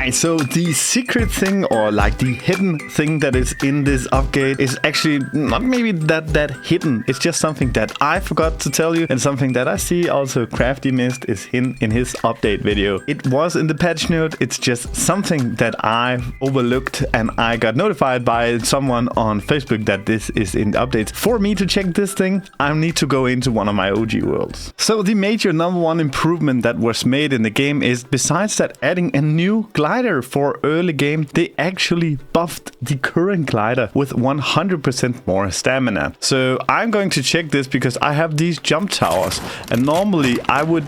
Alright, so the secret thing, or like the hidden thing that is in this update is actually not maybe that hidden. It's just something that I forgot to tell you, and something that I see also Crafty missed is in his update video. It was in the patch note. It's just something that I overlooked, and I got notified by someone on Facebook that this is in the updates. For me to check this thing, I need to go into one of my OG worlds. So the major number one improvement that was made in the game is, besides that, adding a new glider for early game. They actually buffed the current glider with 100% more stamina. So I'm going to check this because I have these jump towers, and normally I would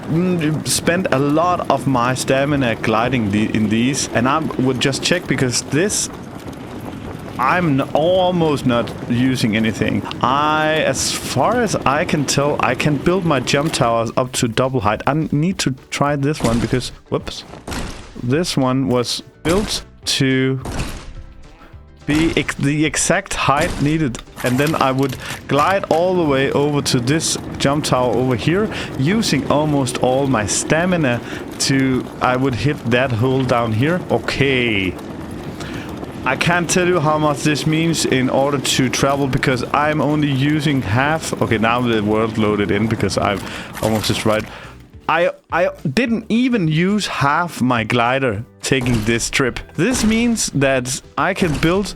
spend a lot of my stamina gliding in these, and I would just check because this I'm almost not using anything. As far as I can tell, I can build my jump towers up to double height. I need to try this one because, whoops, this one was built to be the exact height needed, and then I would glide all the way over to this jump tower over here, using almost all my stamina I would hit that hole down here. Okay. I can't tell you how much this means in order to travel, because I'm only using half. Okay, now the world loaded in because I've almost just right. I didn't even use half my glider taking this trip. This means that I can build...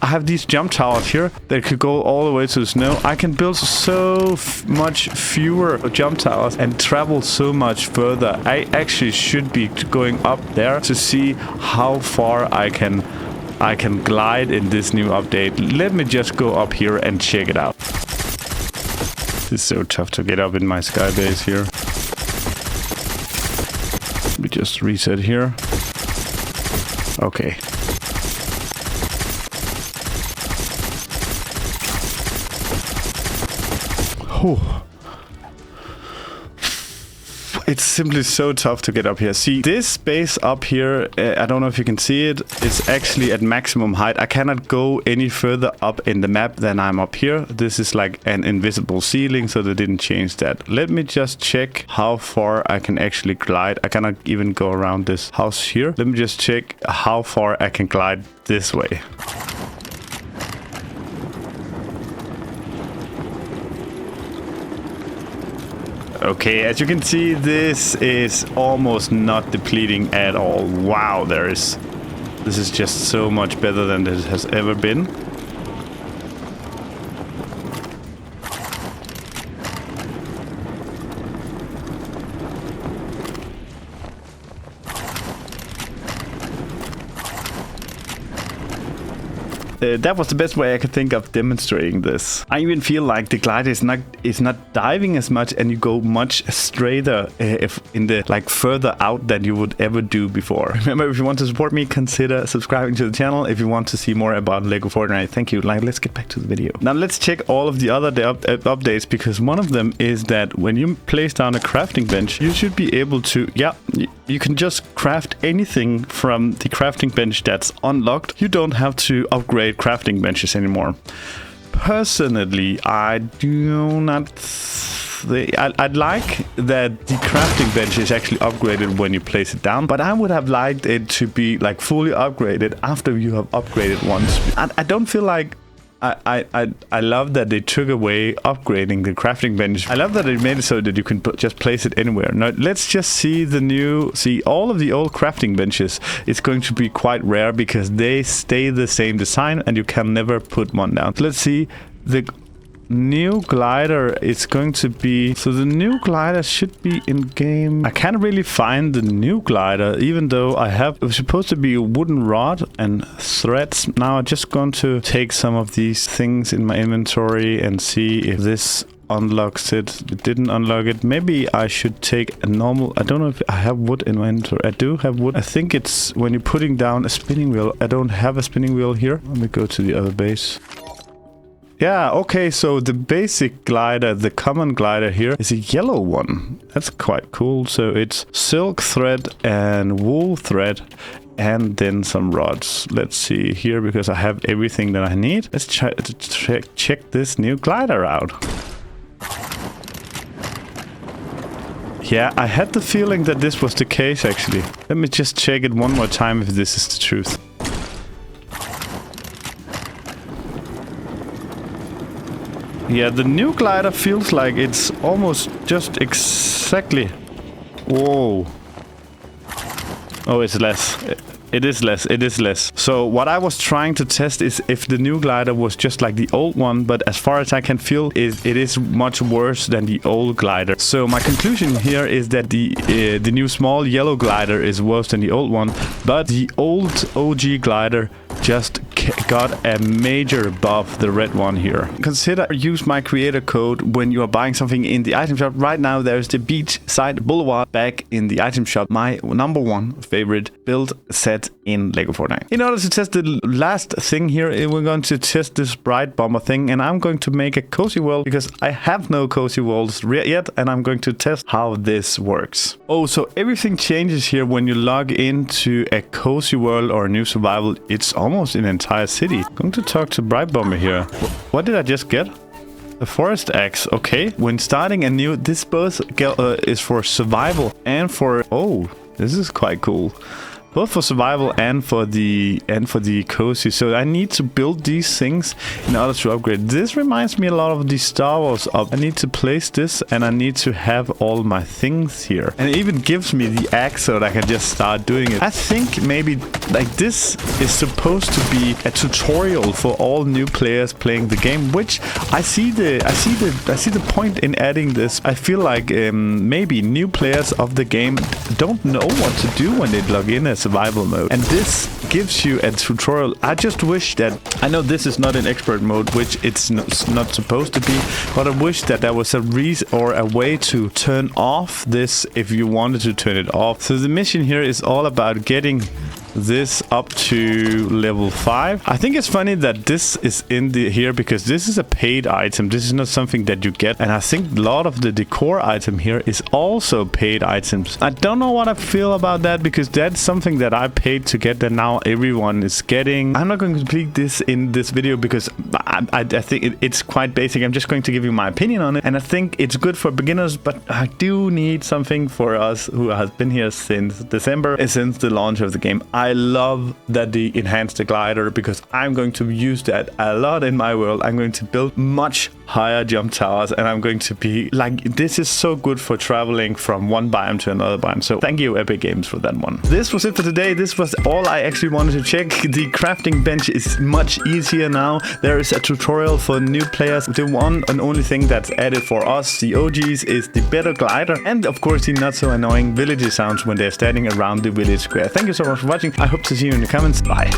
I have these jump towers here that could go all the way to the snow. I can build so much fewer jump towers and travel so much further. I actually should be going up there to see how far I can glide in this new update. Let me just go up here and check it out. It's so tough to get up in my sky base here. Let me just reset here. Okay. Whew. It's simply so tough to get up here. See, this base up here, I don't know if you can see it, it's actually at maximum height. I cannot go any further up in the map than I'm up here. This is like an invisible ceiling, so they didn't change that. Let me just check how far I can actually glide. I cannot even go around this house here. Let me just check how far I can glide this way. Okay, as you can see, this is almost not depleting at all. Wow, this is just so much better than it has ever been. That was the best way I could think of demonstrating this. I even feel like the glider is not diving as much, and you go much straighter if in the further out than you would ever do before. Remember, if you want to support me, consider subscribing to the channel if you want to see more about Lego Fortnite. Thank you. Let's get back to the video. Now let's check all of the other updates, because one of them is that when you place down a crafting bench, you should be able to, you can just craft anything from the crafting bench that's unlocked. You don't have to upgrade crafting benches anymore. Personally, I do not... I'd like that the crafting bench is actually upgraded when you place it down, but I would have liked it to be fully upgraded after you have upgraded once. I don't feel like... I love that they took away upgrading the crafting bench. I love that they made it so that you can just place it anywhere. Now let's just see all of the old crafting benches. It's going to be quite rare because they stay the same design and you can never put one down. So let's see. The new glider is going to be... So the new glider should be in game. I can't really find the new glider, even though it was supposed to be a wooden rod and threads. Now I'm just going to take some of these things in my inventory and see if this unlocks it. It didn't unlock it. Maybe I should take a normal... I don't know if I have wood in my inventory. I do have wood. I think it's when you're putting down a spinning wheel. I don't have a spinning wheel here. Let me go to the other base. Yeah, okay, so the basic glider, the common glider here, is a yellow one. That's quite cool. So it's silk thread and wool thread and then some rods. Let's see here, because I have everything that I need. Let's try to check this new glider out. Yeah, I had the feeling that this was the case, actually. Let me just check it one more time if this is the truth. Yeah, the new glider feels like it's almost just exactly... Whoa. Oh, it's less. It is less. It is less. So what I was trying to test is if the new glider was just like the old one, but as far as I can feel, it is much worse than the old glider. So my conclusion here is that the new small yellow glider is worse than the old one, but the old OG glider just got a major above the red one here. Consider use my creator code when you are buying something in the item shop. Right now there's the Beachside Boulevard back in the item shop, my #1 favorite build set in Lego Fortnite. In order to test the last thing here, we're going to test this bright bomber thing, and I'm going to make a cozy world because I have no cozy worlds yet, and I'm going to test how this works. Oh, so everything changes here when you log into a cozy world or a new survival. It's almost an entire city. I'm going to talk to bright bomber here. What did I just get? The forest axe, okay. When starting a new, this both is for survival and for, oh, this is quite cool. Both for survival and for the cozy. So I need to build these things in order to upgrade. This reminds me a lot of the Star Wars up. I need to place this and I need to have all my things here. And it even gives me the axe so that I can just start doing it. I think maybe like this is supposed to be a tutorial for all new players playing the game, which I see the point in adding this. I feel like maybe new players of the game don't know what to do when they log in as survival mode, and this gives you a tutorial. I just wish that, I know this is not in expert mode, which it's not supposed to be, but I wish that there was a reason or a way to turn off this if you wanted to turn it off. So the mission here is all about getting this up to level 5. I think it's funny that this is in here because this is a paid item. This is not something that you get, and I think a lot of the decor item here is also paid items. I don't know what I feel about that because that's something that I paid to get that now everyone is getting. I'm not going to complete this in this video because I think it's quite basic. I'm just going to give you my opinion on it, and I think it's good for beginners, but I do need something for us who has been here since December, since the launch of the game. I love that they enhanced the glider because I'm going to use that a lot in my world. I'm going to build much higher jump towers, and I'm going to be like, this is so good for traveling from one biome to another biome. So thank you, Epic Games, for that one. This was it for today. This was all I actually wanted to check. The crafting bench is much easier now. There is a tutorial for new players. The one and only thing that's added for us, the OGs, is the better glider, and of course the not so annoying village sounds when they're standing around the village square. Thank you so much for watching. I hope to see you in the comments. Bye.